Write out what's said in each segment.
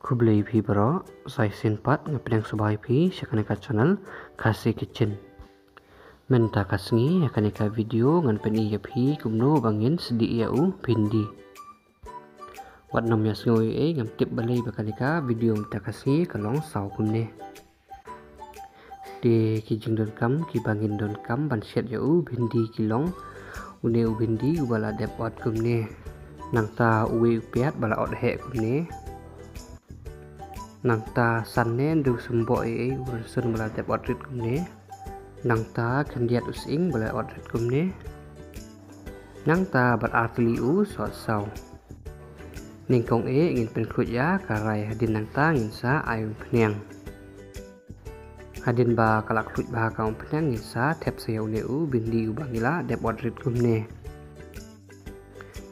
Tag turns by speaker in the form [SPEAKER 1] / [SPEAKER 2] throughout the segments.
[SPEAKER 1] Kublai phi bro, sai sin pat ngapedang subai phi shakaneka channel Khasi Kitchen. Menta kasngi akaneka video ngan peni ya phi kumno bangin sedi yau pindi. Wat nom ya ngoi ngam tip balai bakaneka video menta kasngi kalong sau kumne. De kijing don kam ki bangin don kam ban shet yau pindi kilong une u pindi ubala dep ot kumne. Nang ta uwe upiat bala ot he kumne. Nang ta sanne du sumbo urun sun bala dep ot rit kumne. Nang ta kandiat using bala ot rit kumne. Nang ta bat artli u sot sau. Ning kong ngin pen khut ya karai hadin nang ta ngin sa ayun pnyang. Hadin ba kalak khut ba kaum pnyang ngin sa thep sayau ne u bindi u bangila dep ot rit kumne.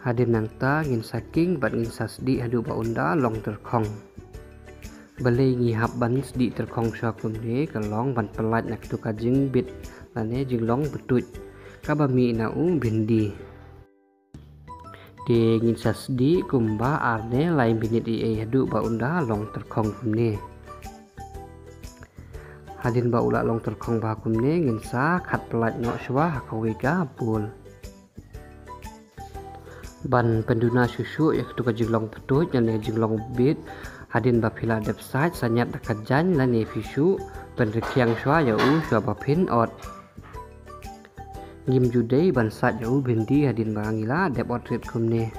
[SPEAKER 1] Hadin nang ta ngin saking bat ngin sasdi hadu ba unda long terkhong. Balai ngi hap ban sdi terkhong sha kumne kalong ban pelat nak tu kajing bit lane jing long betut kabami na u bindi. De ngin sasdi kumba arne lai binit hadu ba unda long terkhong kumne. Hadin ba ula long terkhong ba kumne ngin sa khat pelat no shwa hakawi ka bul. Ban penduna susu yak tu kajing long betut lane jing long bit. Hadin ba phila dep site sanyat kajan lane fisu penrekiang shwa ya u shwa ba phin ot. Ngim judei ban sat ya u bindi hadin ba ngila dep ot rit kumne.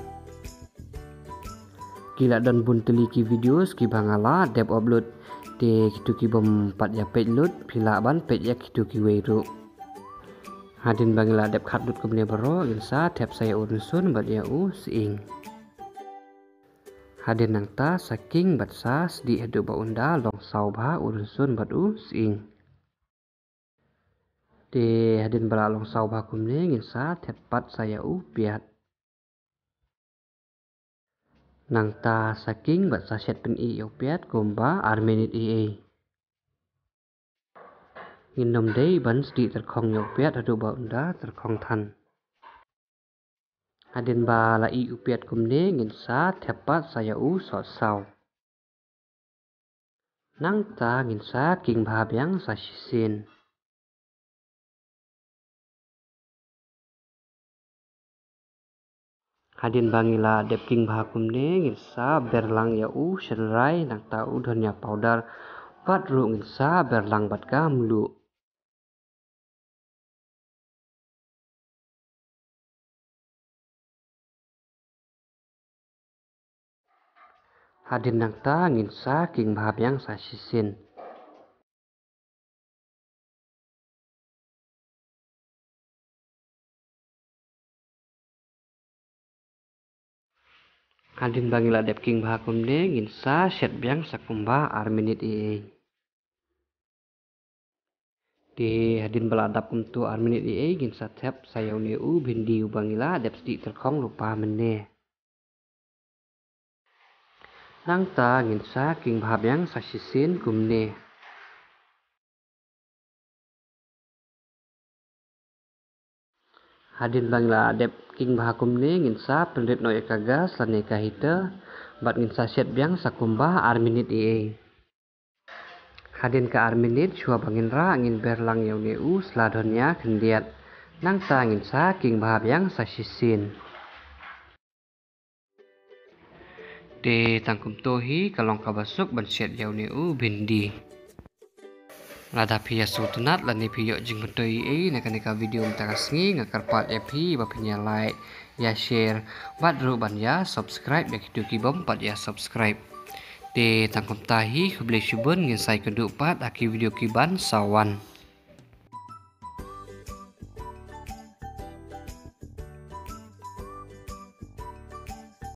[SPEAKER 1] Gila dan bun teliki videos ki bangala dep upload te kitu ki bom pat ya page lut phila ban page ya kitu ki weiru. Hadin bangila dep khat lut kumne baro insa tep saya urun sun bat ya u sing. Hadin nang ta saking bat sa sdi hadu ba unda long sau ba urun sun bat u sing. De hadin bala long sau ba kumne ngin sa thet pat saya u piat. Nang ta saking bat sa shet pen i u piat kumba armenit ngin nom dei ban sdi terkhong u piat hadu ba unda terkhong than. Hadin ba la i upiat kumne ngin sa thepat saya u so sau. Nang ta ngin sa king bha byang sa shisin. Hadin bangila dep king bha kumne ngin sa berlang ya u shenrai nang ta u dhania powder pat ru ngin sa berlang bat ka mlu. Hadin nang ta ngin sa king bha byang sa shisin. Hadin bangila dep king bha kumne ngin sa shet byang sakumba arminit De hadin beladap kumtu arminit ngin sa thep sayau ne u bindi u bangila dep sdi terkhong lupa menne. Nang ta ngin sa king bha byang sa shisin kumne. Hadin bangila dep king bha kumne ngin sa penrit no ekagas lane kahita bat ngin sa shet byang sakumba arminit Hadin ka arminit shua bangin ra ngin berlang yau ne u sladonnya kendiat. Nang ta ngin sa king bha byang sa shisin. De tangkum tohi kalong kabasuk ban shet yau ne u bindi. Lada pia sutunat lani pio jing pentoi nakaneka video mtakasngi ngakarpat epi bapinya like ya share bat ru ban ya subscribe ya kitu ki bom pat ya subscribe. De tangkum tahi kublai shubun ngin sai keduk pat aki video ki ban sawan.